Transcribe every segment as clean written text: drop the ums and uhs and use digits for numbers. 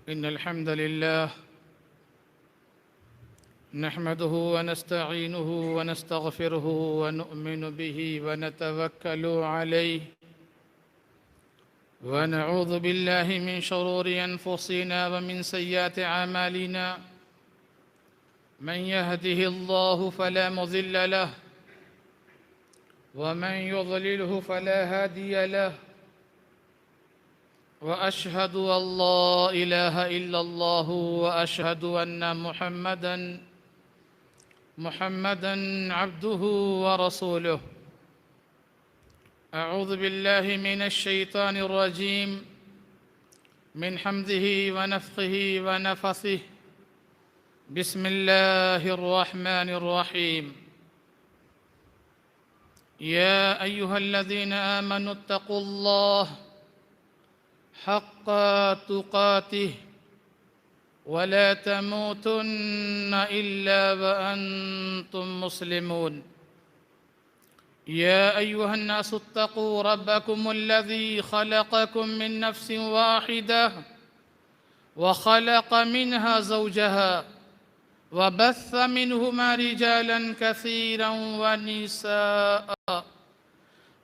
إن الحمد لله نحمده ونستعينه ونستغفره ونؤمن به ونتوكل عليه ونعوذ بالله من شرور أنفسنا ومن سيئات أعمالنا من يهده الله فلا مضل له ومن يضلله فلا هادي له وأشهد أن لا إله إلا الله وأشهد أن محمدًا عبده ورسوله. أعوذ بالله من الشيطان الرجيم من حمده ونفخه ونفثه. بسم الله الرحمن الرحيم. يا أيها الذين آمنوا اتقوا الله حق تقاته ولا تموتن إلا وأنتم مسلمون. يا أيها الناس اتقوا ربكم الذي خلقكم من نفس واحدة وخلق منها زوجها وبث منهما رجالا كثيرا ونساء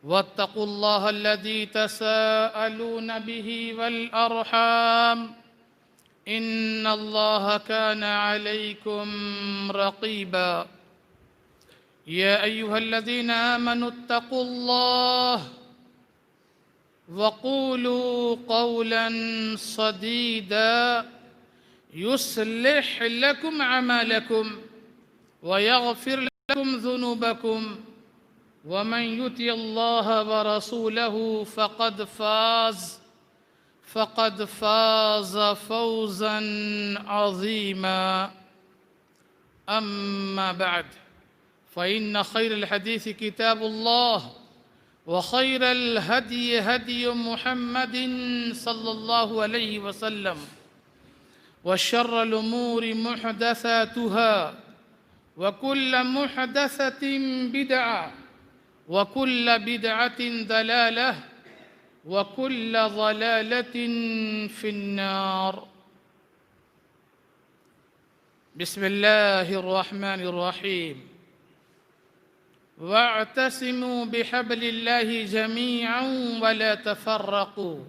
واتقوا الله الذي تساءلون به والأرحام إن الله كان عليكم رقيبا. يا أيها الذين آمنوا اتقوا الله وقولوا قولا سديدا يصلح لكم أعمالكم ويغفر لكم ذنوبكم ومن يطع الله ورسوله فقد فاز فوزا عظيما. أما بعد فإن خير الحديث كتاب الله وخير الهدي هدي محمد صلى الله عليه وسلم وشر الأمور محدثاتها وكل محدثة بدعة وكل بدعة ضلالة وكل ضلالة في النار. بسم الله الرحمن الرحيم. واعتصموا بحبل الله جميعا ولا تفرقوا.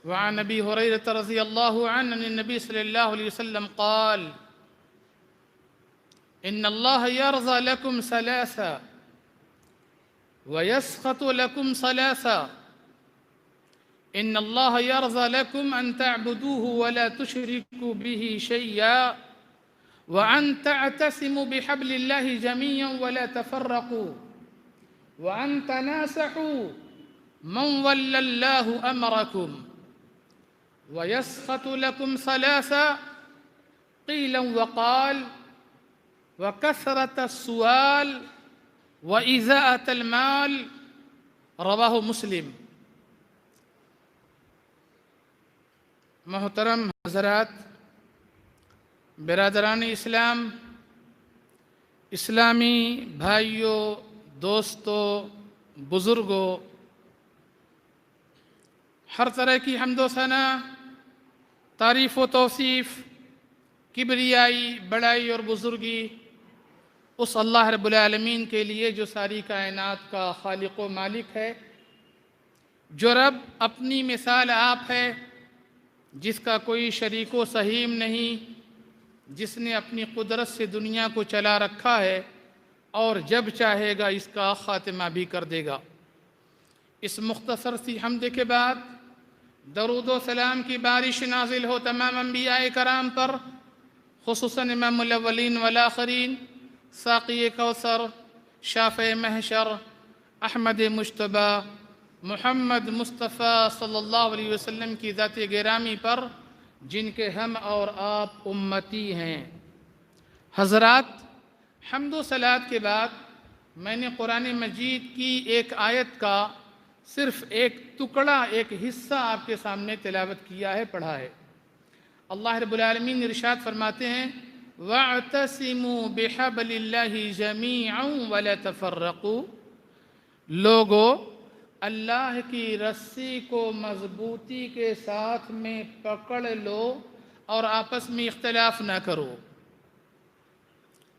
وعن أبي هريرة رضي الله عنه أن النبي صلى الله عليه وسلم قال: إن الله يرضى لكم ثلاثا ويسخط لكم ثلاثا. إن الله يرضى لكم أن تعبدوه ولا تشركوا به شيئا وأن تعتصموا بحبل الله جميعا ولا تفرقوا وأن تناصحوا من ولى الله أمركم. ويسخط لكم ثلاثا قيل وقال وكثرة السؤال وإذاءة المال. رواہ مسلم. محترم حضرات، برادران اسلام، اسلامی بھائیوں، دوستوں، بزرگوں، ہر طرح کی حمد و ثنا، تعریف و توصیف، کبریائی، بڑائی اور بزرگی اس اللہ رب العالمین کے لیے جو ساری کائنات کا خالق و مالک ہے، جو رب اپنی مثال آپ ہے، جس کا کوئی شریک و سہیم نہیں، جس نے اپنی قدرت سے دنیا کو چلا رکھا ہے اور جب چاہے گا اس کا خاتمہ بھی کر دے گا۔ اس مختصر سی حمد کے بعد درود و سلام کی بارش نازل ہو تمام انبیاء کرام پر، خصوصاً امام الاولین والآخرین، ساقی کوثر، شافع محشر، احمد مجتبی، محمد مصطفیٰ صلی اللہ علیہ وسلم کی ذات گرامی پر، جن کے ہم اور آپ امتی ہیں۔ حضرات، حمد و صلوات کے بعد میں نے قرآن مجید کی ایک آیت کا صرف ایک ٹکڑا، ایک حصہ آپ کے سامنے تلاوت کیا ہے، پڑھا ہے۔ اللہ رب العالمین ارشاد فرماتے ہیں: وَاعْتَصِمُوا بِحَبْلِ اللَّهِ جَمِيعًا وَلَا تَفَرَّقُوا۔ لوگو، اللہ کی رسی کو مضبوطی کے ساتھ میں پکڑ لو اور آپس میں اختلاف نہ کرو۔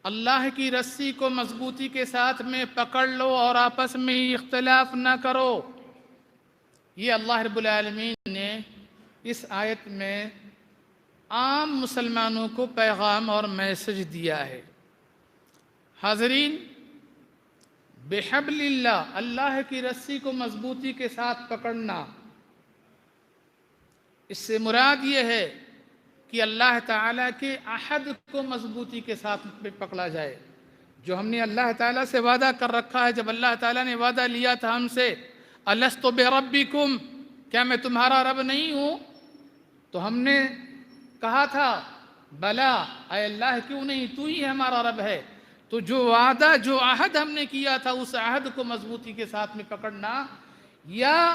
اللہ کی رسی کو مضبوطی کے ساتھ میں پکڑ لو اور آپس میں اختلاف نہ کرو۔ یہ اللہ رب العالمین نے اس آیت میں عام مسلمانوں کو پیغام اور میسج دیا ہے۔ حاضرین، بحبل اللہ، اللہ کی رسی کو مضبوطی کے ساتھ پکڑنا، اس سے مراد یہ ہے کہ اللہ تعالیٰ کے عہد کو مضبوطی کے ساتھ پکڑا جائے۔ جو ہم نے اللہ تعالیٰ سے وعدہ کر رکھا ہے، جب اللہ تعالیٰ نے وعدہ لیا تھا ہم سے، الست بربکم، کیا میں تمہارا رب نہیں ہوں؟ تو ہم نے کہا تھا بلا، اے اللہ کیوں نہیں، تو ہی ہمارا رب ہے۔ تو جو وعدہ، جو عہد ہم نے کیا تھا، اس عہد کو مضبوطی کے ساتھ میں پکڑنا، یا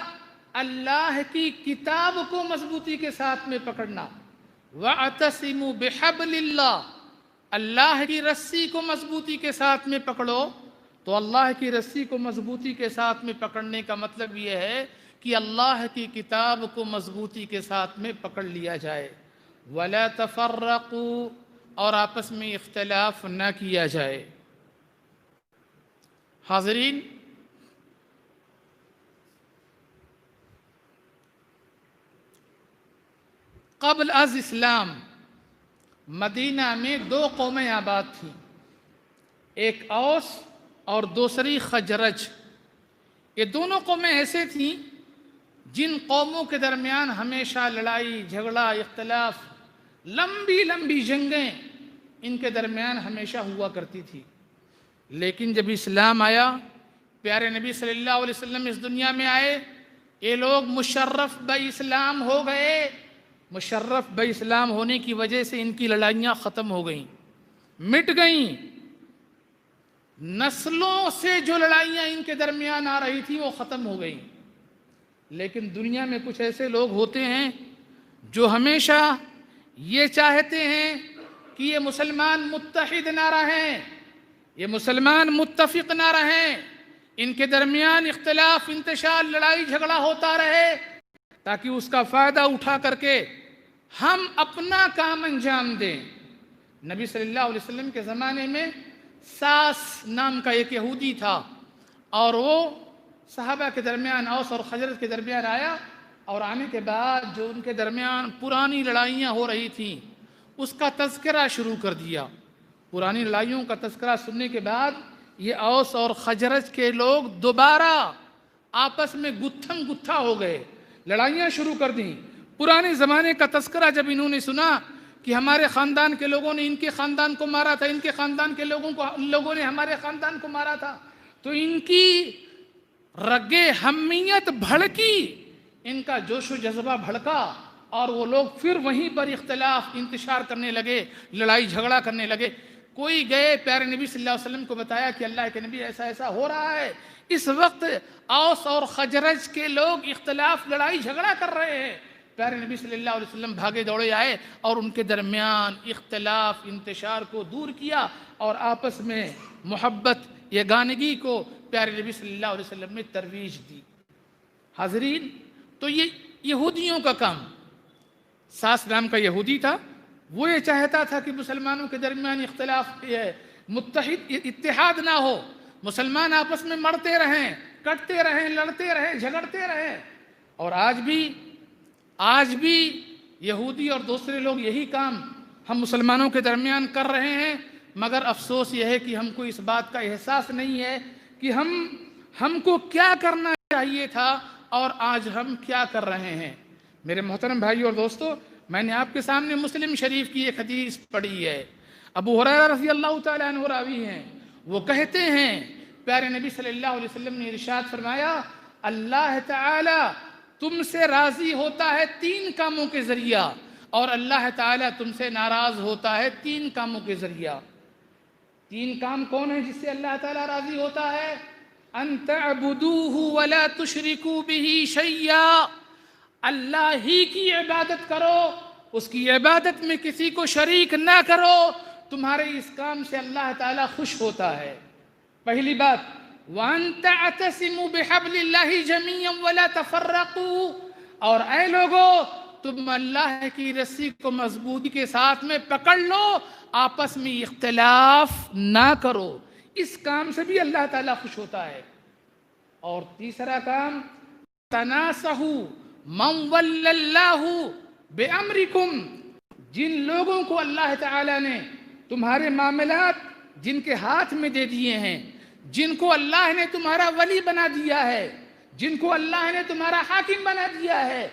اللہ کی کتاب کو مضبوطی کے ساتھ میں پکڑنا۔ وَاعْتَصِمُوا بِحَبْلِ اللَّهِ، اللہ کی رسی کو مضبوطی کے ساتھ میں پکڑو۔ تو اللہ کی رسی کو مضبوطی کے ساتھ میں پکڑنے کا مطلب یہ ہے کہ اللہ کی کتاب کو مضبوطی کے ساتھ میں پکڑ لیا جائے۔ وَلَا تَفَرَّقُوا، اور آپس میں اختلاف نہ کیا جائے۔ حاضرین، قبل از اسلام مدینہ میں دو قومیں آباد تھیں، ایک اوس اور دوسری خزرج۔ یہ دونوں قومیں ایسے تھیں جن قوموں کے درمیان ہمیشہ لڑائی جھگڑا اختلاف، لمبی لمبی جنگیں ان کے درمیان ہمیشہ ہوا کرتی تھی۔ لیکن جب اسلام آیا، پیارے نبی صلی اللہ علیہ وسلم اس دنیا میں آئے، یہ لوگ مشرف بہ اسلام ہو گئے۔ مشرف بہ اسلام ہونے کی وجہ سے ان کی لڑائیاں ختم ہو گئیں، مٹ گئیں۔ نسلوں سے جو لڑائیاں ان کے درمیان آ رہی تھیں وہ ختم ہو گئیں۔ لیکن دنیا میں کچھ ایسے لوگ ہوتے ہیں جو ہمیشہ یہ چاہتے ہیں کہ یہ مسلمان متحد نہ رہیں، یہ مسلمان متفق نہ رہیں، ان کے درمیان اختلاف انتشار لڑائی جھگڑا ہوتا رہے، تاکہ اس کا فائدہ اٹھا کر کے ہم اپنا کام انجام دیں۔ نبی صلی اللہ علیہ وسلم کے زمانے میں ساس نام کا ایک یہودی تھا، اور وہ صحابہ کے درمیان، اوس اور خزرج کے درمیان آیا، اور آنے کے بعد جو ان کے درمیان پرانی لڑائیاں ہو رہی تھیں اس کا تذکرہ شروع کر دیا۔ پرانی لڑائیوں کا تذکرہ سننے کے بعد یہ اوس اور خزرج کے لوگ دوبارہ آپس میں گتھم گتھا ہو گئے، لڑائیاں شروع کر دیں۔ پرانے زمانے کا تذکرہ جب انہوں نے سنا کہ ہمارے خاندان کے لوگوں نے ان کے خاندان کو مارا تھا، ان کے خاندان کے لوگوں نے ہمارے خاندان کو مارا تھا، تو ان کی رگ حمیت بھڑکی، ان کا جوش و جذبہ بھڑکا، اور وہ لوگ پھر وہیں پر اختلاف انتشار کرنے لگے، لڑائی جھگڑا کرنے لگے۔ کوئی گئے پیارے نبی صلی اللہ علیہ وسلم کو بتایا کہ اللہ کے نبی ایسا ایسا ہو رہا ہے، اس وقت اوس اور خزرج کے لوگ اختلاف لڑائی جھگڑا کر رہے ہیں۔ پیارے نبی صلی اللہ علیہ وسلم بھاگے دوڑے آئے اور ان کے درمیان اختلاف انتشار کو دور کیا، اور آپس میں محبت یگانگی کو پیارے نبی صلی اللہ علیہ وسلم نے ترویج دی۔ حاضرین، تو یہ یہودیوں کا کام، ساس نام کا یہودی تھا، وہ یہ چاہتا تھا کہ مسلمانوں کے درمیان اختلاف متحد اتحاد نہ ہو، مسلمان آپس میں مرتے رہیں، کٹتے رہیں، لڑتے رہیں، جھگڑتے رہیں۔ اور آج بھی یہودی اور دوسرے لوگ یہی کام ہم مسلمانوں کے درمیان کر رہے ہیں، مگر افسوس یہ ہے کہ ہم کو اس بات کا احساس نہیں ہے کہ ہم کو کیا کرنا چاہیے تھا اور آج ہم کیا کر رہے ہیں۔ میرے محترم بھائی اور دوستو، میں نے آپ کے سامنے مسلم شریف کی ایک حدیث پڑھی ہے۔ ابو ہریرہ رضی اللہ تعالیٰ عنہ راوی ہیں، وہ کہتے ہیں پیارے نبی صلی اللہ علیہ وسلم نے ارشاد فرمایا، اللہ تعالیٰ تم سے راضی ہوتا ہے 3 کاموں کے ذریعہ، اور اللہ تعالیٰ تم سے ناراض ہوتا ہے 3 کاموں کے ذریعہ۔ 3 کام کون ہیں جس سے اللہ تعالیٰ راضی ہوتا ہے؟ ان تعبدوہ ولا تشرکوا بہ شیئا، اللہ ہی کی عبادت کرو، اس کی عبادت میں کسی کو شریک نہ کرو، تمہارے اس کام سے اللہ تعالیٰ خوش ہوتا ہے۔ پہلی بات وَأَن تَعْتَصِمُوا بِحَبْلِ اللَّهِ جَمِيعًا وَلَا تَفَرَّقُوا، اور اے لوگو تم اللہ کی رسی کو مضبوطی کے ساتھ میں پکڑ لو، آپس میں اختلاف نہ کرو۔ اس کام سے بھی اللہ تعالیٰ خوش ہوتا ہے۔ اور تیسرا کام، تناصحوا من ولی اللہ بامرکم، جن لوگوں کو اللہ تعالیٰ نے تمہارے معاملات جن کے ہاتھ میں دے دیے ہیں، جن کو اللہ نے تمہارا ولی بنا دیا ہے، جن کو اللہ نے تمہارا حاکم بنا دیا ہے،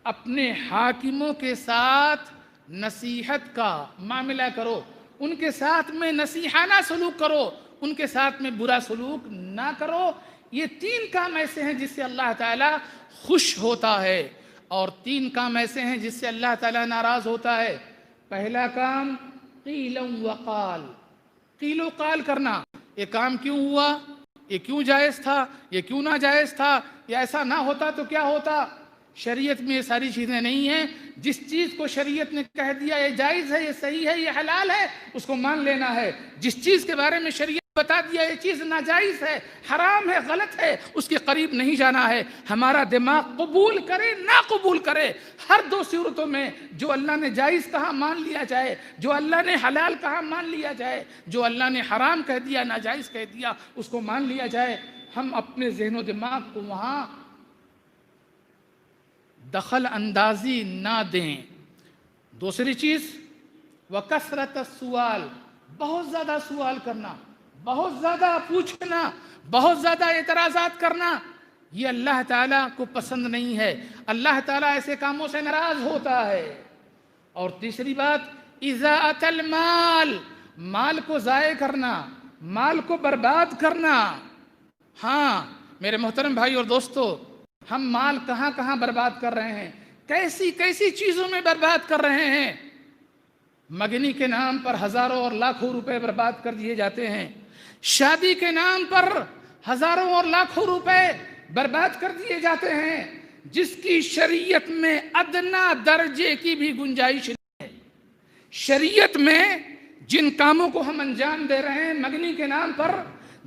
اپنے حاکموں کے ساتھ نصیحت کا معاملہ کرو، ان کے ساتھ میں نصیحانہ سلوک کرو، ان کے ساتھ میں برا سلوک نہ کرو۔ یہ 3 کام ایسے ہیں جس سے اللہ تعالیٰ خوش ہوتا ہے، اور 3 کام ایسے ہیں جس سے اللہ تعالیٰ ناراض ہوتا ہے۔ پہلا کام قیل وقال، قیل و قال کرنا، یہ کام کیوں ہوا، یہ کیوں جائز تھا، یہ کیوں ناجائز تھا، یا ایسا نہ ہوتا تو کیا ہوتا۔ شریعت میں یہ ساری چیزیں نہیں ہیں۔ جس چیز کو شریعت نے کہہ دیا یہ جائز ہے، یہ صحیح ہے، یہ حلال ہے، اس کو مان لینا ہے۔ جس چیز کے بارے میں شریعت بتا دیا یہ چیز ناجائز ہے، حرام ہے، غلط ہے، اس کے قریب نہیں جانا ہے۔ ہمارا دماغ قبول کرے نہ قبول کرے، ہر 2 صورتوں میں جو اللہ نے جائز کہا مان لیا جائے، جو اللہ نے حلال کہا مان لیا جائے، جو اللہ نے حرام کہہ دیا، ناجائز کہہ دیا، اس کو مان لیا جائے۔ ہم اپنے ذہن و دماغ کو وہاں دخل اندازی نہ دیں۔ دوسری چیز، وَكَثْرَةَ السُّؤَالِ، بہت زیادہ سوال کرنا، بہت زیادہ پوچھنا، بہت زیادہ اعتراضات کرنا، یہ اللہ تعالیٰ کو پسند نہیں ہے۔ اللہ تعالیٰ ایسے کاموں سے ناراض ہوتا ہے۔ اور تیسری بات، اِذَاءَةَ الْمَالِ، مال کو ضائع کرنا، مال کو برباد کرنا۔ ہاں میرے محترم بھائی اور دوستو، ہم مال کہاں کہاں برباد کر رہے ہیں، کیسی کیسی چیزوں میں برباد کر رہے ہیں۔ مگنی کے نام پر ہزاروں اور لاکھوں روپے برباد کر دیے جاتے ہیں، شادی کے نام پر ہزاروں اور لاکھوں روپے برباد کر دیے جاتے ہیں، جس کی شریعت میں ادنا درجے کی بھی گنجائش نہیں ہے۔ شریعت میں جن کاموں کو ہم انجام دے رہے ہیں مگنی کے نام پر،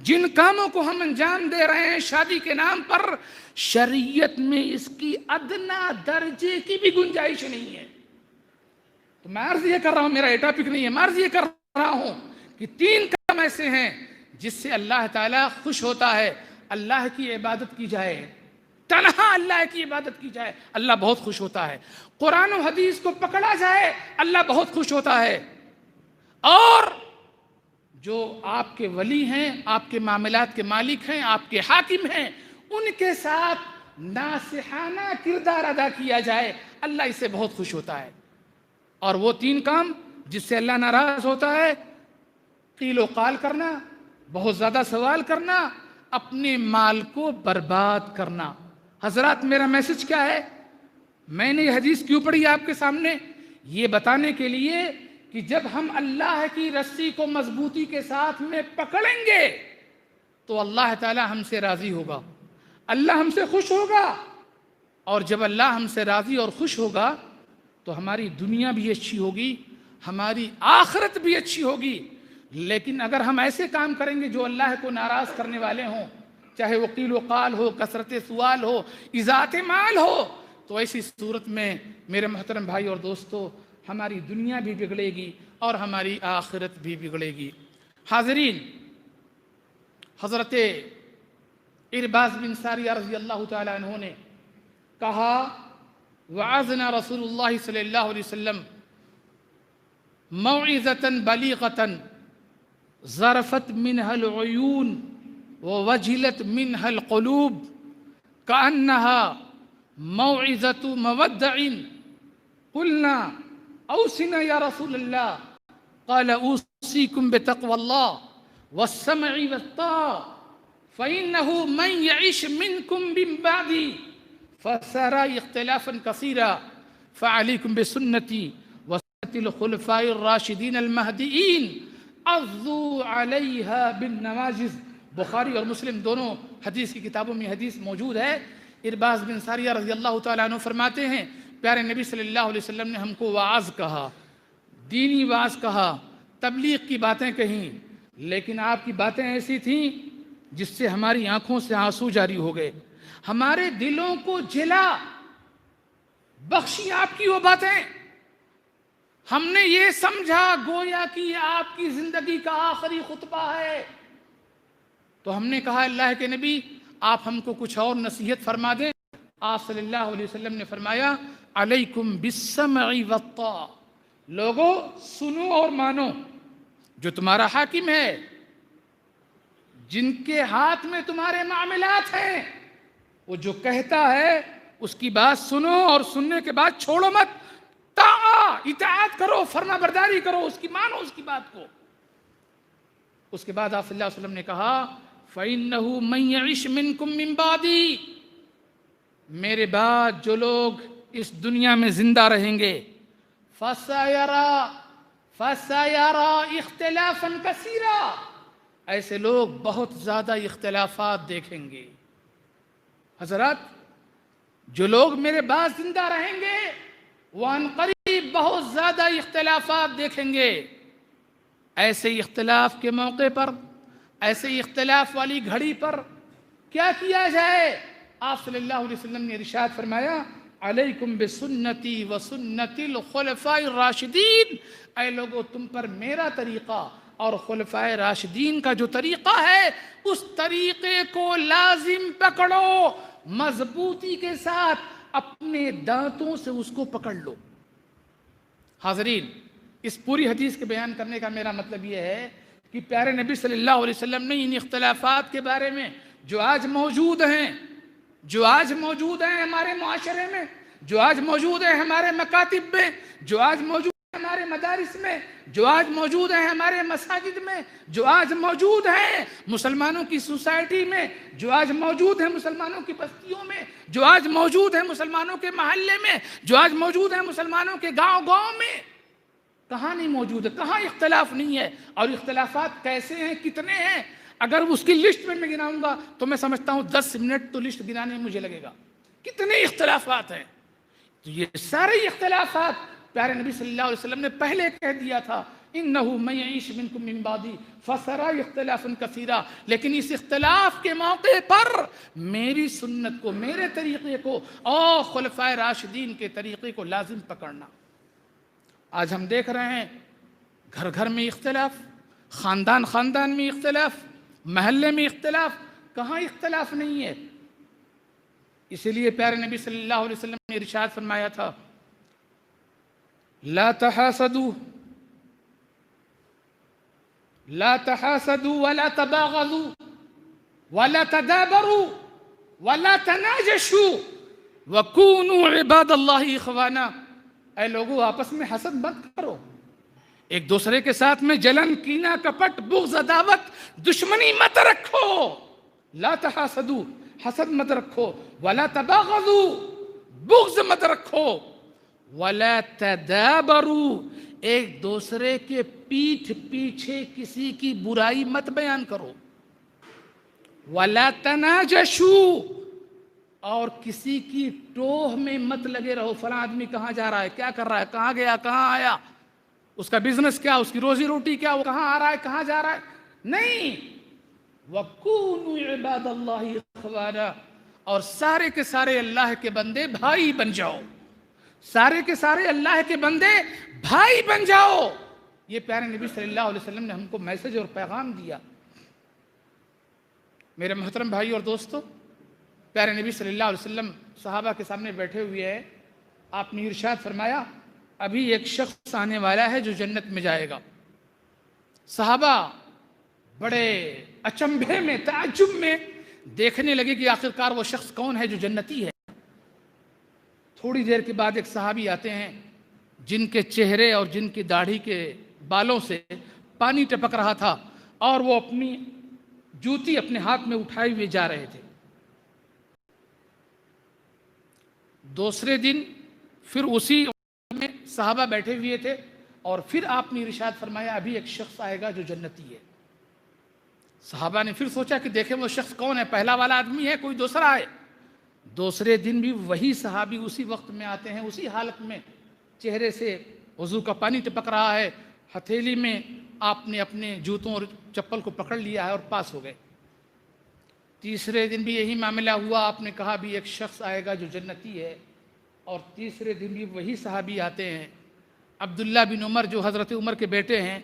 جن کاموں کو ہم انجام دے رہے ہیں شادی کے نام پر، شریعت میں اس کی ادنا درجے کی بھی گنجائش نہیں ہے۔ تو میں عرض یہ کر رہا ہوں، میرا یہ ٹاپک نہیں ہے، میں عرض یہ کر رہا ہوں کہ 3 کام ایسے ہیں جس سے اللہ تعالیٰ خوش ہوتا ہے۔ اللہ کی عبادت کی جائے، تنہا اللہ کی عبادت کی جائے، اللہ بہت خوش ہوتا ہے۔ قرآن و حدیث کو پکڑا جائے، اللہ بہت خوش ہوتا ہے۔ اور جو آپ کے ولی ہیں، آپ کے معاملات کے مالک ہیں، آپ کے حاکم ہیں، ان کے ساتھ ناصحانہ کردار ادا کیا جائے، اللہ اس سے بہت خوش ہوتا ہے۔ اور وہ 3 کام جس سے اللہ ناراض ہوتا ہے، قیل و قال کرنا، بہت زیادہ سوال کرنا، اپنے مال کو برباد کرنا۔ حضرات میرا میسج کیا ہے؟ میں نے یہ حدیث کیوں پڑھی آپ کے سامنے؟ یہ بتانے کے لیے کہ جب ہم اللہ کی رسی کو مضبوطی کے ساتھ میں پکڑیں گے تو اللہ تعالیٰ ہم سے راضی ہوگا، اللہ ہم سے خوش ہوگا۔ اور جب اللہ ہم سے راضی اور خوش ہوگا تو ہماری دنیا بھی اچھی ہوگی، ہماری آخرت بھی اچھی ہوگی۔ لیکن اگر ہم ایسے کام کریں گے جو اللہ کو ناراض کرنے والے ہوں، چاہے وہ قیل و قال ہو، کثرت سوال ہو، اضاعت مال ہو، تو ایسی صورت میں میرے محترم بھائی اور دوستو، ہماری دنیا بھی بگڑے گی اور ہماری آخرت بھی بگڑے گی۔ حاضرین، حضرت ارباز بن ساریہ رضی اللہ تعالیٰ عنہ نے کہا، وعظنا رسول اللہ صلی اللہ علیہ وسلم موعظة بلیغة ظرفت منها العیون ووجلت منها القلوب كأنها موعظة مودع قلنا اوصنا یا رسول اللہ قال اوصيكم بتقوى الله والسمع والطاعة فإنه من يعش منكم من بعدي فسيرى اختلافا كثيرا فعليكم بسنتي وسنة الخلفاء الراشدين المهديين عضوا عليها بالنواجذ۔ بخاری اور مسلم دونوں حدیث کی کتابوں میں حدیث موجود ہے۔ ارباز بن ساریہ رضی اللہ تعالیٰ عنہ فرماتے ہیں، پیارے نبی صلی اللہ علیہ وسلم نے ہم کو وعظ کہا، دینی وعظ کہا، تبلیغ کی باتیں کہیں، لیکن آپ کی باتیں ایسی تھیں جس سے ہماری آنکھوں سے آنسو جاری ہو گئے، ہمارے دلوں کو جلا بخشی آپ کی وہ باتیں۔ ہم نے یہ سمجھا گویا کہ یہ آپ کی زندگی کا آخری خطبہ ہے۔ تو ہم نے کہا اللہ کے نبی آپ ہم کو کچھ اور نصیحت فرما دیں۔ آپ صلی اللہ علیہ وسلم نے فرمایا علیکم بالسمع والطاعہ، لوگو سنو اور مانو، جو تمہارا حاکم ہے، جن کے ہاتھ میں تمہارے معاملات ہیں، وہ جو کہتا ہے اس کی بات سنو اور سننے کے بعد چھوڑو مت، اطاعت کرو، فرما برداری کرو، اس کی مانو اس کی بات کو۔ اس کے بعد آپ صلی اللہ علیہ وسلم نے کہا فَإِنَّهُ مَن يَعِشْ مِنْكُم مِّن بَعْدِي، میرے بعد جو لوگ اس دنیا میں زندہ رہیں گے، فَسَيَرَى اخْتِلَافًا كَثِيرًا، ایسے لوگ بہت زیادہ اختلافات دیکھیں گے۔ حضرات، جو لوگ میرے بعد زندہ رہیں گے وہ عنقریب بہت زیادہ اختلافات دیکھیں گے۔ ایسے اختلاف کے موقع پر، ایسے اختلاف والی گھڑی پر کیا کیا جائے؟ آپ صلی اللہ علیہ وسلم نے ارشاد فرمایا علیکم بسنتی وسنت الخلفاء الراشدین، اے لوگو تم پر میرا طریقہ اور خلفاء راشدین کا جو طریقہ ہے اس طریقے کو لازم پکڑو، مضبوطی کے ساتھ اپنے دانتوں سے اس کو پکڑ لو۔ حاضرین، اس پوری حدیث کے بیان کرنے کا میرا مطلب یہ ہے کہ پیارے نبی صلی اللہ علیہ وسلم نے ان اختلافات کے بارے میں جو آج موجود ہیں، ہمارے معاشرے میں، جو آج موجود ہیں ہمارے مکاتب میں، جو آج موجود ہیں ہمارے مدارس میں، جو آج موجود ہیں ہمارے مساجد میں، جو آج موجود ہیں مسلمانوں کی سوسائٹی میں، جو آج موجود ہیں مسلمانوں کی بستیوں میں، جو آج موجود ہیں مسلمانوں کے محلے میں، جو آج موجود ہیں مسلمانوں کے گاؤں میں، کہاں نہیں موجود ہے؟ کہاں اختلاف نہیں ہے؟ اور اختلافات کیسے ہیں، کتنے ہیں؟ اگر اس کی لسٹ میں گناؤں گا تو میں سمجھتا ہوں 10 منٹ تو لسٹ گنانے میں مجھے لگے گا، کتنے اختلافات ہیں۔ تو یہ سارے اختلافات پیارے نبی صلی اللہ علیہ وسلم نے پہلے کہہ دیا تھا انہو من یعیش منکم من بعدی فسیری اختلافا کثیرا، لیکن اس اختلاف کے موقع پر میری سنت کو، میرے طریقے کو اور خلفاء راشدین کے طریقے کو لازم پکڑنا۔ آج ہم دیکھ رہے ہیں گھر گھر میں اختلاف، خاندان میں اختلاف، محلے میں اختلاف، کہاں اختلاف نہیں ہے؟ اسی لیے پیارے نبی صلی اللہ علیہ وسلم نے ارشاد فرمایا تھا لا تحاسدوا ولا تباغضوا ولا تدابروا ولا تناجشوا وكونوا عباد اللہ اخوانا، اے لوگو آپس میں حسد مت کرو، ایک دوسرے کے ساتھ میں جلن، کینہ، کپٹ، بغض، عداوت، دشمنی مت رکھو۔ لا تحاسدوا، حسد مت رکھو، ولا تباغضوا، بغض مت رکھو، ولا تدابروا، ایک دوسرے کے پیٹھ پیچھے کسی کی برائی مت بیان کرو، ولا تناجشوا، اور کسی کی ٹوہ میں مت لگے رہو، فلاں آدمی کہاں جا رہا ہے، کیا کر رہا ہے، کہاں گیا، کہاں آیا، اس کا بزنس کیا، اس کی روزی روٹی کیا، وہ کہاں آ رہا ہے، کہاں جا رہا ہے، نہیں۔ وَكُونُوا عِبَادَ اللَّهِ إِخْوَانًا، اور سارے کے سارے اللہ کے بندے بھائی بن جاؤ، سارے کے سارے اللہ کے بندے بھائی بن جاؤ۔ یہ پیارے نبی صلی اللہ علیہ وسلم نے ہم کو میسج اور پیغام دیا۔ میرے محترم بھائی اور دوستو، پیارے نبی صلی اللہ علیہ وسلم صحابہ کے سامنے بیٹھے ہوئے ہیں، آپ نے ارشاد فرمایا ابھی ایک شخص آنے والا ہے جو جنت میں جائے گا۔ صحابہ بڑے اچنبھے میں، تعجب میں دیکھنے لگے کہ آخرکار وہ شخص کون ہے جو جنتی ہے۔ تھوڑی دیر کے بعد ایک صحابی آتے ہیں جن کے چہرے اور جن کی داڑھی کے بالوں سے پانی ٹپک رہا تھا، اور وہ اپنی جوتی اپنے ہاتھ میں اٹھائے ہوئے جا رہے تھے۔ دوسرے دن پھر اسی میں صحابہ بیٹھے ہوئے تھے، اور پھر آپ نے ارشاد فرمایا ابھی ایک شخص آئے گا جو جنتی ہے۔ صحابہ نے پھر سوچا کہ دیکھیں وہ شخص کون ہے، پہلا والا آدمی ہے کوئی دوسرا ہے۔ دوسرے دن بھی وہی صحابی اسی وقت میں آتے ہیں، اسی حالت میں، چہرے سے وضو کا پانی ٹپک رہا ہے، ہتھیلی میں آپ نے اپنے جوتوں اور چپل کو پکڑ لیا ہے اور پاس ہو گئے۔ تیسرے دن بھی یہی معاملہ ہوا، آپ نے کہا بھی ایک شخص آئے گا جو جنتی ہے، اور تیسرے دن بھی وہی صحابی آتے ہیں، عبداللہ بن عمر جو حضرت عمر کے بیٹے ہیں،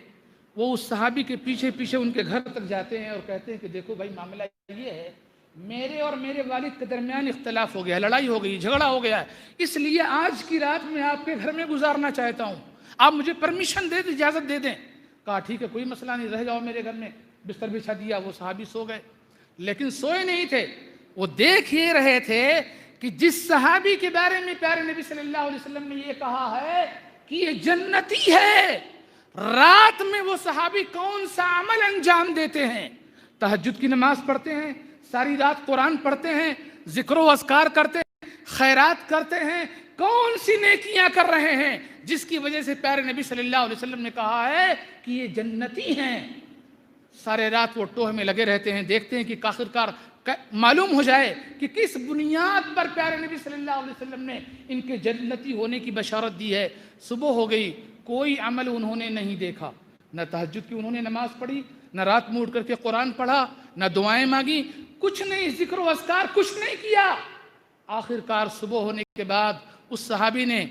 وہ اس صحابی کے پیچھے پیچھے ان کے گھر تک جاتے ہیں اور کہتے ہیں کہ دیکھو بھائی معاملہ یہ ہے، میرے اور میرے والد کے درمیان اختلاف ہو گیا، لڑائی ہو گئی، جھگڑا ہو گیا ہے، اس لیے آج کی رات میں آپ کے گھر میں گزارنا چاہتا ہوں، آپ مجھے پرمیشن دے دیں، اجازت دے دیں۔ کہا ٹھیک ہے کوئی مسئلہ نہیں، رہ جاؤ میرے گھر میں، بستر بچھا دیا، وہ صحابی سو گئے، لیکن سوئے نہیں تھے، وہ دیکھ ہی رہے تھے کہ جس صحابی کے بارے میں پیارے نبی صلی اللہ علیہ وسلم نے یہ کہا ہے کہ یہ جنتی ہے، رات میں وہ صحابی کون سا عمل انجام دیتے ہیں؟ تہجد کی نماز پڑھتے ہیں، ساری رات قرآن پڑھتے ہیں، ذکر و اذکار کرتے ہیں، خیرات کرتے ہیں، کون سی نیکیاں کر رہے ہیں جس کی وجہ سے پیارے نبی صلی اللہ علیہ وسلم نے کہا ہے کہ یہ جنتی ہیں؟ سارے رات وہ ٹوہ میں لگے رہتے ہیں، دیکھتے ہیں کہ آخرکار معلوم ہو جائے کہ کس بنیاد پر پیارے نبی صلی اللہ علیہ وسلم نے ان کے جنتی ہونے کی بشارت دی ہے۔ صبح ہو گئی، کوئی عمل انہوں نے نہیں دیکھا، نہ تہجد کی انہوں نے نماز پڑھی، نہ رات میں اٹھ کر کے قرآن پڑھا، نہ دعائیں مانگی، کچھ نہیں، ذکر و اذکار کچھ نہیں کیا۔ آخرکار صبح ہونے کے بعد اس صحابی نے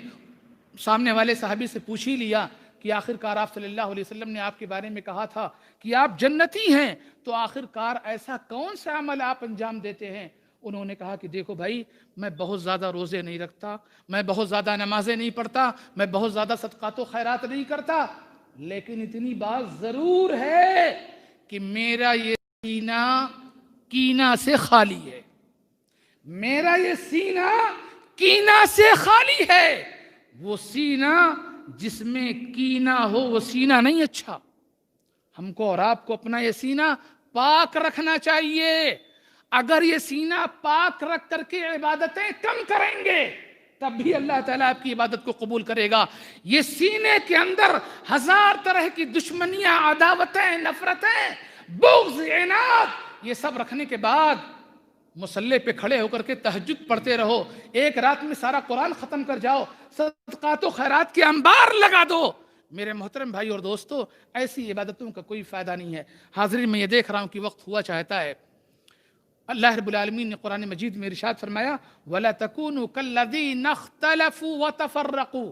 سامنے والے صحابی سے پوچھ ہی لیا کہ آخرکار آپ صلی اللہ علیہ وسلم نے آپ کے بارے میں کہا تھا کہ آپ جنتی ہیں، تو آخرکار ایسا کون سا عمل آپ انجام دیتے ہیں؟ انہوں نے کہا کہ دیکھو بھائی، میں بہت زیادہ روزے نہیں رکھتا، میں بہت زیادہ نمازیں نہیں پڑھتا، میں بہت زیادہ صدقات و خیرات نہیں کرتا، لیکن اتنی بات ضرور ہے کہ میرا یہ سینہ کینہ سے خالی ہے، میرا یہ سینہ کینہ سے خالی ہے۔ وہ سینہ جس میں کینہ ہو وہ سینہ نہیں اچھا۔ ہم کو اور آپ کو اپنا یہ سینہ پاک رکھنا چاہیے۔ اگر یہ سینہ پاک رکھ کر کے عبادتیں کم کریں گے تب بھی اللہ تعالیٰ آپ کی عبادت کو قبول کرے گا۔ یہ سینے کے اندر ہزار طرح کی دشمنیاں، عداوتیں، نفرتیں، بغض، عناد، یہ سب رکھنے کے بعد مصلی پہ کھڑے ہو کر کے تہجد پڑھتے رہو، ایک رات میں سارا قرآن ختم کر جاؤ، صدقات و خیرات کے انبار لگا دو۔ میرے محترم بھائی اور دوستو، ایسی عبادتوں کا کوئی فائدہ نہیں ہے۔ حاضرین، میں یہ دیکھ رہا ہوں کہ وقت ہوا چاہتا ہے۔ اللہ رب العالمین نے قرآن مجید میں ارشاد فرمایا وَلَا تَكُونُوا كَالَّذِينَ اخْتَلَفُوا وَتَفَرَّقُوا،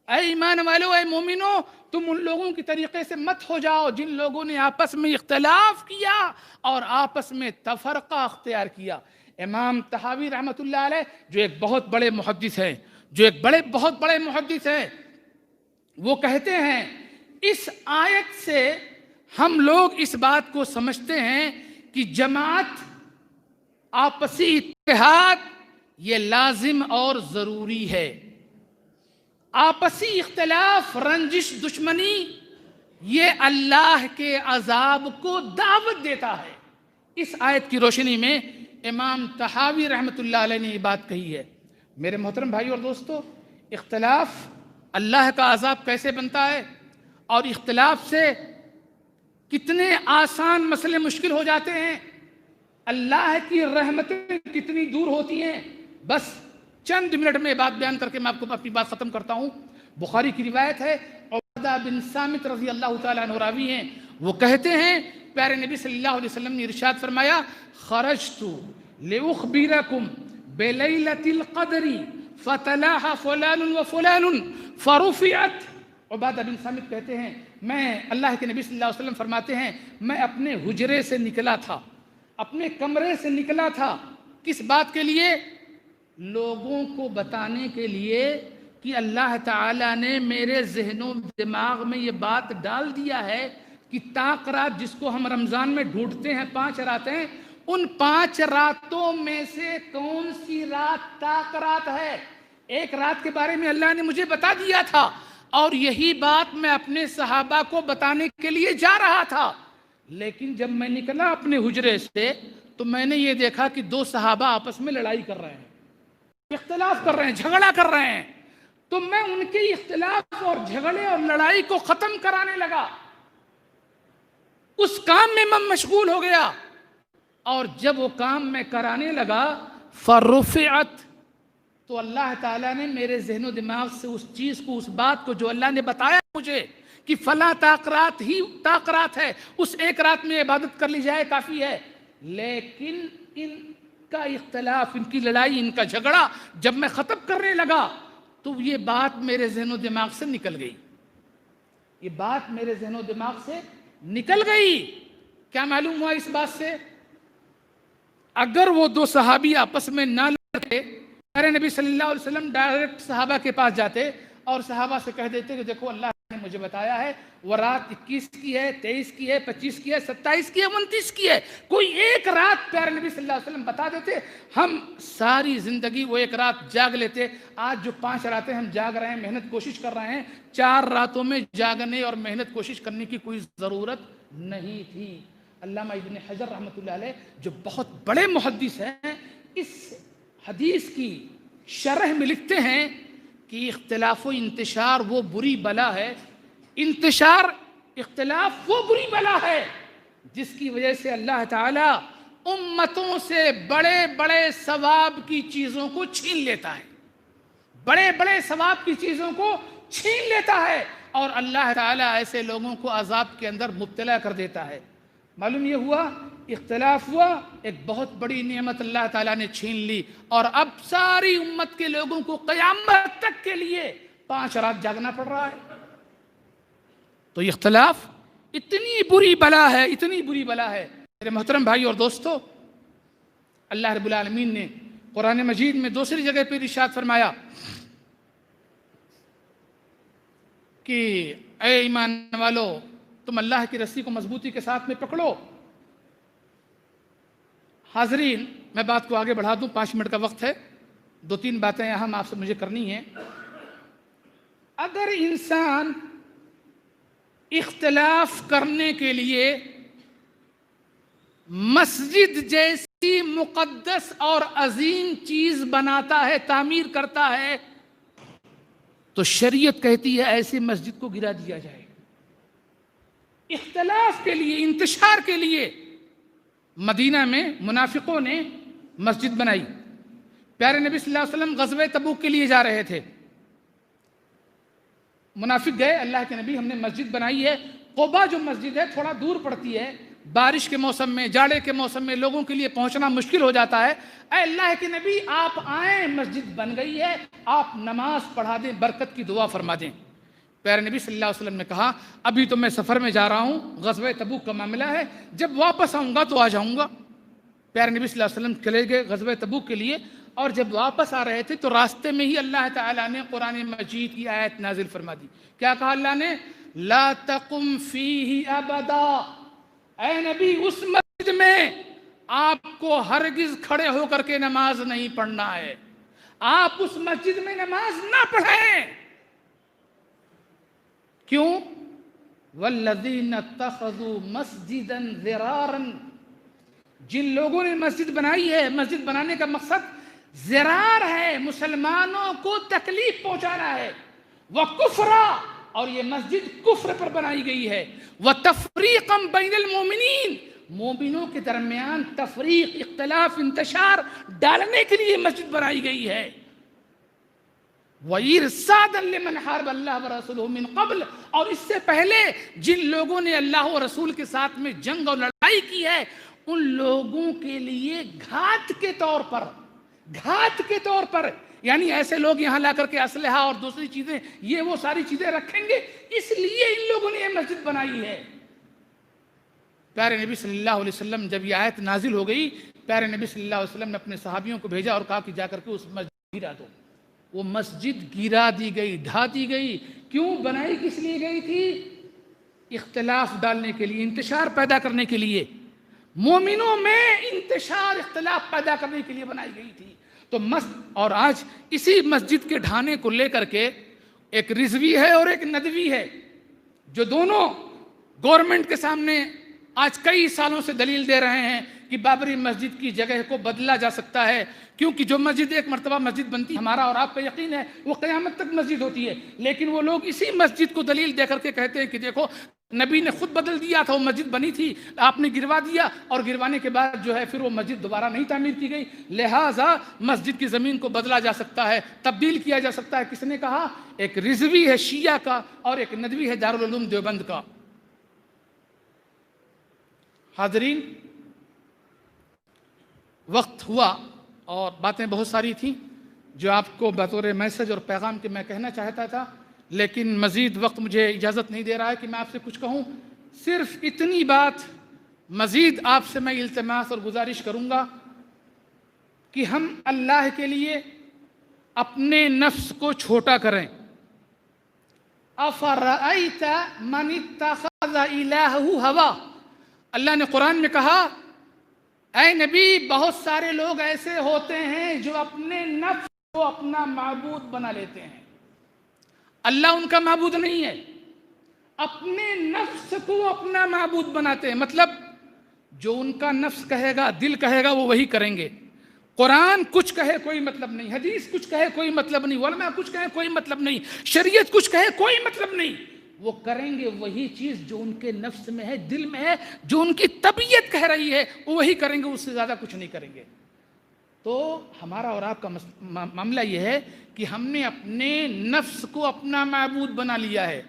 اے ایمان والو، اے مومنو، تم ان لوگوں کی طریقے سے مت ہو جاؤ جن لوگوں نے آپس میں اختلاف کیا اور آپس میں تفرقہ اختیار کیا۔ امام طحاوی رحمۃ اللہ علیہ جو ایک بہت بڑے محدث ہیں، بہت بڑے محدث ہیں، وہ کہتے ہیں اس آیت سے ہم لوگ اس بات کو سمجھتے ہیں کہ جماعت، آپسی اتحاد یہ لازم اور ضروری ہے۔ آپسی اختلاف، رنجش، دشمنی یہ اللہ کے عذاب کو دعوت دیتا ہے۔ اس آیت کی روشنی میں امام طحاوی رحمۃ اللہ علیہ نے یہ بات کہی ہے۔ میرے محترم بھائی اور دوستو، اختلاف اللہ کا عذاب کیسے بنتا ہے اور اختلاف سے کتنے آسان مسئلے مشکل ہو جاتے ہیں، اللہ کی رحمتیں کتنی دور ہوتی ہیں، بس چند منٹ میں بات بیان کر کے میں آپ کو اپنی بات ختم کرتا ہوں۔ بخاری کی روایت ہے، عبادہ بن صامت رضی اللہ تعالیٰ عنہ راوی ہیں، وہ کہتے ہیں پیارے نبی صلی اللہ علیہ وسلم نے ارشاد فرمایا خرجت لأخبركم بلیلۃ القدر فتلاها فلان وفلان فرفعت۔ عبادہ بن صامت کہتے ہیں میں، اللہ کے نبی صلی اللہ علیہ وسلم فرماتے ہیں، میں اپنے حجرے سے نکلا تھا، اپنے کمرے سے نکلا تھا، کس بات کے لیے؟ لوگوں کو بتانے کے لیے کہ اللہ تعالیٰ نے میرے ذہن و دماغ میں یہ بات ڈال دیا ہے کہ طاق رات جس کو ہم رمضان میں ڈھونڈتے ہیں 5 راتیں، ان 5 راتوں میں سے کون سی رات طاق رات ہے؟ ایک رات کے بارے میں اللہ نے مجھے بتا دیا تھا اور یہی بات میں اپنے صحابہ کو بتانے کے لیے جا رہا تھا، لیکن جب میں نکلا اپنے حجرے سے تو میں نے یہ دیکھا کہ 2 صحابہ آپس میں لڑائی کر رہے ہیں، اختلاف کر رہے ہیں، جھگڑا کر رہے ہیں، تو میں ان کے اختلاف اور جھگڑے اور لڑائی کو ختم کرانے لگا، اس کام میں مشغول ہو گیا، اور جب وہ کام میں کرانے لگا فرفعت، تو اللہ تعالیٰ نے میرے ذہن و دماغ سے اس چیز کو، اس بات کو جو اللہ نے بتایا مجھے کہ فلاں طاق رات ہے، اس ایک رات میں عبادت کر لی جائے کافی ہے، لیکن ان کا اختلاف، ان کی لڑائی، ان کا جھگڑا جب میں ختم کرنے لگا تو یہ بات میرے ذہن و دماغ سے نکل گئی. یہ بات میرے ذہن و دماغ سے نکل گئی. کیا معلوم ہوا اس بات سے؟ اگر وہ دو صحابی آپس میں نہ لڑتے، میرے نبی صلی اللہ علیہ وسلم ڈائریکٹ صحابہ کے پاس جاتے اور صحابہ سے کہہ دیتے کہ دیکھو اللہ نے مجھے بتایا ہے وہ رات 21 کی ہے، 23 کی ہے، 25 کی ہے، 27 کی ہے، 29 کی ہے. کوئی ایک رات پیارے نبی صلی اللہ علیہ وسلم بتا دیتے، ہم ساری زندگی وہ ایک رات جاگ لیتے. آج جو 5 راتیں ہم جاگ رہے ہیں، محنت کوشش کر رہے ہیں، 4 راتوں میں جاگنے اور محنت کوشش کرنے کی کوئی ضرورت نہیں تھی. علامہ ابن حجر رحمۃ اللہ علیہ جو بہت بڑے محدث ہیں، اس حدیث کی شرح میں لکھتے ہیں کہ اختلاف و انتشار وہ بری بلا ہے، اختلاف وہ بری بلا ہے جس کی وجہ سے اللہ تعالی امتوں سے بڑے بڑے ثواب کی چیزوں کو چھین لیتا ہے، بڑے بڑے ثواب کی چیزوں کو چھین لیتا ہے، اور اللہ تعالی ایسے لوگوں کو عذاب کے اندر مبتلا کر دیتا ہے. معلوم یہ ہوا اختلاف ہوا، ایک بہت بڑی نعمت اللہ تعالیٰ نے چھین لی، اور اب ساری امت کے لوگوں کو قیامت تک کے لیے 5 رات جاگنا پڑ رہا ہے. تو اختلاف اتنی بری بلا ہے، اتنی بری بلا ہے. میرے محترم بھائی اور دوستو، اللہ رب العالمین نے قرآن مجید میں دوسری جگہ پہ ارشاد فرمایا کہ اے ایمان والو، تم اللہ کی رسی کو مضبوطی کے ساتھ میں پکڑو. حاضرین، میں بات کو آگے بڑھا دوں، 5 منٹ کا وقت ہے. 2-3 باتیں اہم آپ سے مجھے کرنی ہیں. اگر انسان اختلاف کرنے کے لیے مسجد جیسی مقدس اور عظیم چیز بناتا ہے، تعمیر کرتا ہے، تو شریعت کہتی ہے ایسی مسجد کو گرا دیا جائے. اختلاف کے لیے، انتشار کے لیے مدینہ میں منافقوں نے مسجد بنائی. پیارے نبی صلی اللہ علیہ وسلم غزوہ تبوک کے لیے جا رہے تھے. منافق گئے، اللہ کے نبی ہم نے مسجد بنائی ہے. قبا جو مسجد ہے تھوڑا دور پڑتی ہے، بارش کے موسم میں، جاڑے کے موسم میں لوگوں کے لیے پہنچنا مشکل ہو جاتا ہے. اے اللہ کے نبی آپ آئیں، مسجد بن گئی ہے، آپ نماز پڑھا دیں، برکت کی دعا فرما دیں. پیارے نبی صلی اللہ علیہ وسلم نے کہا ابھی تو میں سفر میں جا رہا ہوں، غزوہ تبوک کا معاملہ ہے، جب واپس آؤں گا تو آ جاؤں گا. پیارے نبی صلی اللہ علیہ وسلم چلے گئے غزوہ تبوک کے لیے، اور جب واپس آ رہے تھے تو راستے میں ہی اللہ تعالیٰ نے قرآن مجید کی آیت نازل فرما دی. کیا کہا اللہ نے؟ لا تقم فیہ ابدا، اے نبی اس مسجد میں آپ کو ہرگز کھڑے ہو کر کے نماز نہیں پڑھنا ہے، آپ اس مسجد میں نماز نہ پڑھیں. کیوں؟ والذین اتخذوا مسجدا ضرارا، جن لوگوں نے مسجد بنائی ہے، مسجد بنانے کا مقصد ضرار ہے، مسلمانوں کو تکلیف پہنچانا ہے. وکفرا، اور یہ مسجد کفر پر بنائی گئی ہے. وتفریقا بین المومنین، مومنوں کے درمیان تفریق، اختلاف، انتشار ڈالنے کے لیے مسجد بنائی گئی ہے. وَإِرْصَادًا لِمَنْ حَارَبَ اللَّهَ وَرَسُولَهُ مِنْ قَبْلُ، اور اس سے پہلے جن لوگوں نے اللہ و رسول کے ساتھ میں جنگ اور لڑائی کی ہے، ان لوگوں کے لیے گھات کے طور پر، یعنی ایسے لوگ یہاں لا کر کے اسلحہ اور دوسری چیزیں، یہ وہ ساری چیزیں رکھیں گے، اس لیے ان لوگوں نے یہ مسجد بنائی ہے. پیارے نبی صلی اللہ علیہ وسلم جب یہ آیت نازل ہو گئی، پیارے نبی صلی اللہ علیہ وسلم نے اپنے صحابیوں کو بھیجا اور کہا کہ جا کر کے اس مسجد گرا دو. وہ مسجد گرا دی گئی، ڈھا دی گئی. کیوں بنائی؟ کس لیے گئی تھی؟ اختلاف ڈالنے کے لیے، انتشار پیدا کرنے کے لیے، مومنوں میں انتشار، اختلاف پیدا کرنے کے لیے بنائی گئی تھی. تو اور آج اسی مسجد کے ڈھانے کو لے کر کے ایک رضوی ہے اور ایک ندوی ہے، جو دونوں گورنمنٹ کے سامنے آج کئی سالوں سے دلیل دے رہے ہیں کہ بابری مسجد کی جگہ کو بدلا جا سکتا ہے، کیونکہ جو مسجد ایک مرتبہ مسجد بنتی، ہمارا اور آپ کا یقین ہے وہ قیامت تک مسجد ہوتی ہے. لیکن وہ لوگ اسی مسجد کو دلیل دے کر کے کہتے ہیں کہ دیکھو نبی نے خود بدل دیا تھا، وہ مسجد بنی تھی، آپ نے گروا دیا، اور گروانے کے بعد جو ہے پھر وہ مسجد دوبارہ نہیں تعمیر کی گئی، لہٰذا مسجد کی زمین کو بدلا جا سکتا ہے، تبدیل کیا جا سکتا ہے. کس نے کہا؟ ایک رضوی ہے شیعہ کا اور ایک ندوی ہے دارالعلوم دیوبند کا. حاضرین، وقت ہوا اور باتیں بہت ساری تھیں جو آپ کو بطور میسج اور پیغام کے میں کہنا چاہتا تھا، لیکن مزید وقت مجھے اجازت نہیں دے رہا ہے کہ میں آپ سے کچھ کہوں۔ صرف اتنی بات مزید آپ سے میں التماس اور گزارش کروں گا کہ ہم اللہ کے لیے اپنے نفس کو چھوٹا کریں۔ افرأیت من اتخذ الہہ ہوا، اللہ نے قرآن میں کہا اے نبی بہت سارے لوگ ایسے ہوتے ہیں جو اپنے نفس کو اپنا معبود بنا لیتے ہیں۔ اللہ ان کا معبود نہیں ہے، اپنے نفس کو اپنا معبود بناتے ہیں۔ مطلب جو ان کا نفس کہے گا، دل کہے گا، وہ وہی کریں گے۔ قرآن کچھ کہے کوئی مطلب نہیں، حدیث کچھ کہے کوئی مطلب نہیں، علماء کچھ کہے کوئی مطلب نہیں، شریعت کچھ کہے کوئی مطلب نہیں۔ وہ کریں گے وہی چیز جو ان کے نفس میں ہے، دل میں ہے، جو ان کی طبیعت کہہ رہی ہے، وہ وہی کریں گے، اس سے زیادہ کچھ نہیں کریں گے۔ تو ہمارا اور آپ کا معاملہ یہ ہے کہ ہم نے اپنے نفس کو اپنا معبود بنا لیا ہے۔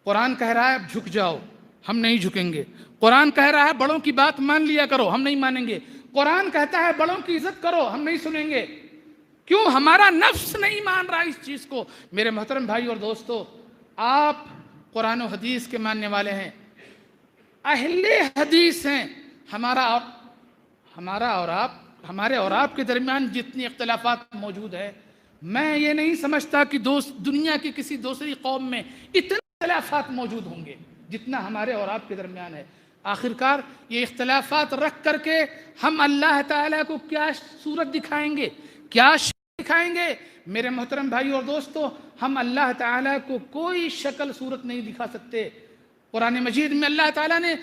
قرآن کہہ رہا ہے اب جھک جاؤ، ہم نہیں جھکیں گے۔ قرآن کہہ رہا ہے بڑوں کی بات مان لیا کرو، ہم نہیں مانیں گے۔ قرآن کہتا ہے بڑوں کی عزت کرو، ہم نہیں سنیں گے۔ کیوں؟ ہمارا نفس نہیں مان رہا اس چیز کو۔ میرے محترم بھائی اور دوستو، آپ قرآن و حدیث کے ماننے والے ہیں، اہل حدیث ہیں۔ ہمارے اور آپ کے درمیان جتنی اختلافات موجود ہے، میں یہ نہیں سمجھتا کہ دنیا کی کسی دوسری قوم میں اتنے اختلافات موجود ہوں گے جتنا ہمارے اور آپ کے درمیان ہے۔ آخرکار یہ اختلافات رکھ کر کے ہم اللہ تعالیٰ کو کیا صورت دکھائیں گے، کیا شکل دکھائیں گے؟ میرے محترم بھائی اور دوستو، ہم اللہ تعالیٰ کو کوئی شکل صورت نہیں دکھا سکتے۔ قرآن مجید میں اللہ تعالیٰ نے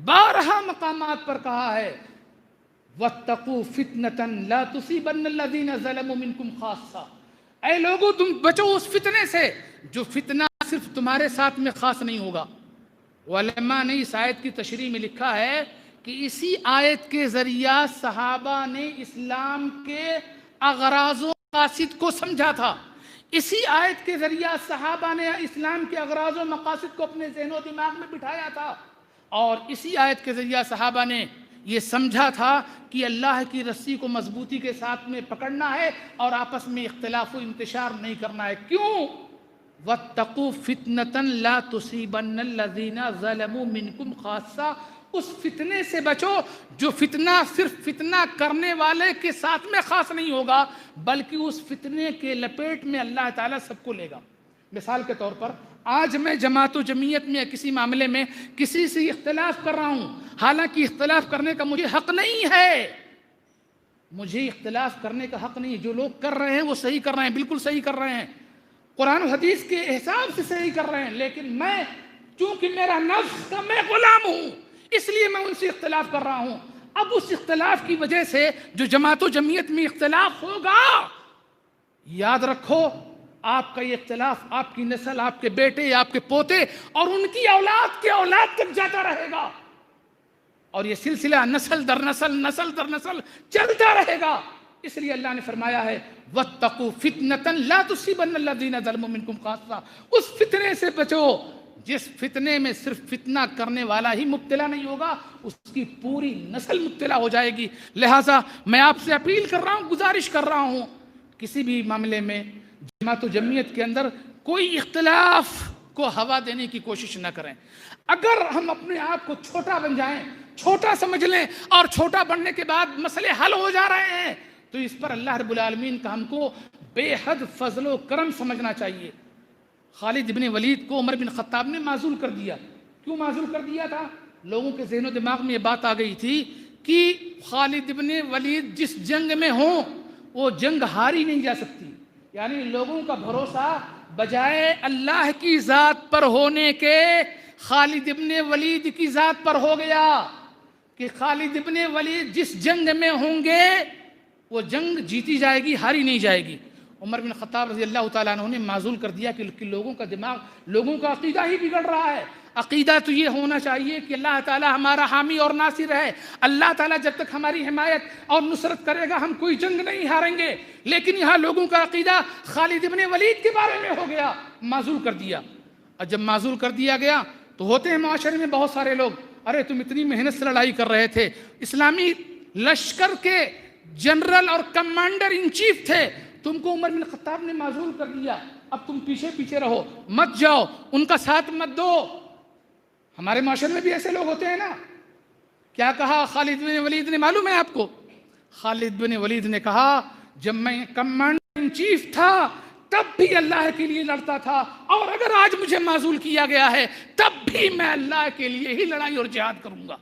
12 مقامات پر کہا ہے وَاتَّقُوا فِتْنَةً لَا تُصِيبَنَّ الَّذِينَ ظَلَمُوا مِنْكُمْ خَاصَّةً۔ اے لوگو تم بچو اس فتنے سے جو فتنہ صرف تمہارے ساتھ میں خاص نہیں ہوگا۔ علماء نے اس آیت کی تشریح میں لکھا ہے کہ اسی آیت کے ذریعہ صحابہ نے اسلام کے اغراض و مقاصد کو سمجھا تھا۔ اسی آیت کے ذریعہ صحابہ نے اسلام کے اغراض و مقاصد کو اپنے ذہن و دماغ میں بٹھایا تھا، اور اسی آیت کے ذریعہ صحابہ نے یہ سمجھا تھا کہ اللہ کی رسی کو مضبوطی کے ساتھ میں پکڑنا ہے اور آپس میں اختلاف و انتشار نہیں کرنا ہے۔ کیوں؟ وَاتَّقُوا فِتْنَةً لَا تُصِيبَنَّ الَّذِينَ ظَلَمُوا مِنْكُمْ خَاصَّةً۔ اس فتنے سے بچو جو فتنہ صرف فتنہ کرنے والے کے ساتھ میں خاص نہیں ہوگا، بلکہ اس فتنے کے لپیٹ میں اللہ تعالیٰ سب کو لے گا۔ مثال کے طور پر آج میں جماعت و جمعیت میں کسی معاملے میں کسی سے اختلاف کر رہا ہوں، حالانکہ اختلاف کرنے کا مجھے حق نہیں ہے، مجھے اختلاف کرنے کا حق نہیں۔ جو لوگ کر رہے ہیں وہ صحیح کر رہے ہیں، بالکل صحیح کر رہے ہیں، قرآن و حدیث کے حساب سے صحیح کر رہے ہیں، لیکن میں چونکہ میرا نفس کا میں غلام ہوں، اس لیے میں ان سے اختلاف کر رہا ہوں۔ اب اس اختلاف کی وجہ سے جو جماعت و جمعیت میں اختلاف ہوگا، یاد رکھو آپ کا یہ اختلاف آپ کی نسل، آپ کے بیٹے، آپ کے پوتے اور ان کی اولاد کے اولاد تک جاتا رہے گا، اور یہ سلسلہ نسل در نسل، نسل در نسل چلتا رہے گا۔ اس لیے اللہ نے فرمایا ہے وَاتَّقُوا فِتْنَةً لَا تُصِيبَنَّ الَّذِينَ ظَلَمُوا مِنْكُمْ خَاصَّةً۔ اس فتنے سے بچو جس فتنے میں صرف فتنہ کرنے والا ہی مبتلا نہیں ہوگا، اس کی پوری نسل مبتلا ہو جائے گی۔ لہٰذا میں آپ سے اپیل کر رہا ہوں، گزارش کر رہا ہوں، کسی بھی معاملے میں جماعت و جمعیت کے اندر کوئی اختلاف کو ہوا دینے کی کوشش نہ کریں۔ اگر ہم اپنے آپ کو چھوٹا بن جائیں، چھوٹا سمجھ لیں، اور چھوٹا بننے کے بعد مسئلے حل ہو جا رہے ہیں، تو اس پر اللہ رب العالمین کا ہم کو بے حد فضل و کرم سمجھنا چاہیے۔ خالد ابن ولید کو عمر بن خطاب نے معزول کر دیا۔ کیوں معزول کر دیا تھا؟ لوگوں کے ذہن و دماغ میں یہ بات آ گئی تھی کہ خالد ابن ولید جس جنگ میں ہوں وہ جنگ ہاری نہیں جا سکتی، یعنی لوگوں کا بھروسہ بجائے اللہ کی ذات پر ہونے کے خالد ابن ولید کی ذات پر ہو گیا کہ خالد ابن ولید جس جنگ میں ہوں گے وہ جنگ جیتی جائے گی، ہاری نہیں جائے گی۔ عمر بن خطاب رضی اللہ تعالیٰ عنہ نے معزول کر دیا کہ لوگوں کا دماغ، لوگوں کا عقیدہ ہی بگڑ رہا ہے۔ عقیدہ تو یہ ہونا چاہیے کہ اللہ تعالیٰ ہمارا حامی اور ناصر ہے، اللہ تعالیٰ جب تک ہماری حمایت اور نصرت کرے گا ہم کوئی جنگ نہیں ہاریں گے۔ لیکن یہاں لوگوں کا عقیدہ خالد ابن ولید کے بارے میں ہو گیا، معزول کر دیا۔ اور جب معزول کر دیا گیا تو ہوتے ہیں معاشرے میں بہت سارے لوگ، ارے تم اتنی محنت سے لڑائی کر رہے تھے، اسلامی لشکر کے جنرل اور کمانڈر ان چیف تھے، تم کو عمر بن خطاب نے معزول کر دیا، اب تم پیچھے پیچھے رہو، مت جاؤ، ان کا ساتھ مت دو۔ ہمارے معاشرے میں بھی ایسے لوگ ہوتے ہیں نا۔ کیا کہا خالد بن ولید نے معلوم ہے آپ کو؟ خالد بن ولید نے کہا جب میں کمانڈر ان چیف تھا تب بھی اللہ کے لیے لڑتا تھا، اور اگر آج مجھے معزول کیا گیا ہے تب بھی میں اللہ کے لیے ہی لڑائی اور جہاد کروں گا۔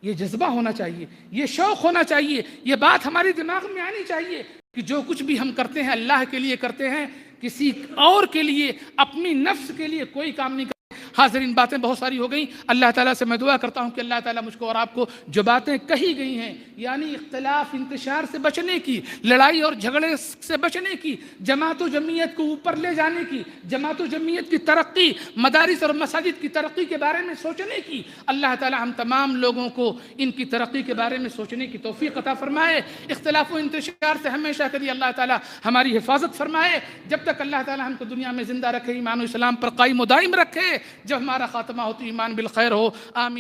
یہ جذبہ ہونا چاہیے، یہ شوق ہونا چاہیے، یہ بات ہمارے دماغ میں آنی چاہیے کہ جو کچھ بھی ہم کرتے ہیں اللہ کے لیے کرتے ہیں، کسی اور کے لیے، اپنی نفس کے لیے کوئی کام نہیں کرتے۔ حاضرین، باتیں بہت ساری ہو گئیں، اللہ تعالیٰ سے میں دعا کرتا ہوں کہ اللہ تعالیٰ مجھ کو اور آپ کو جو باتیں کہی گئی ہیں، یعنی اختلاف انتشار سے بچنے کی، لڑائی اور جھگڑے سے بچنے کی، جماعت و جمعیت کو اوپر لے جانے کی، جماعت و جمعیت کی ترقی، مدارس اور مساجد کی ترقی کے بارے میں سوچنے کی، اللہ تعالیٰ ہم تمام لوگوں کو ان کی ترقی کے بارے میں سوچنے کی توفیق عطا فرمائے۔ اختلاف و انتشار سے ہمیشہ کے لیے اللہ تعالیٰ ہماری حفاظت فرمائے۔ جب تک اللہ تعالیٰ ہم کو دنیا میں زندہ رکھے، ایمان و اسلام پر قائم و دائم رکھے، جب ہمارا خاتمہ ہو تو ایمان بالخیر ہو۔ آمین۔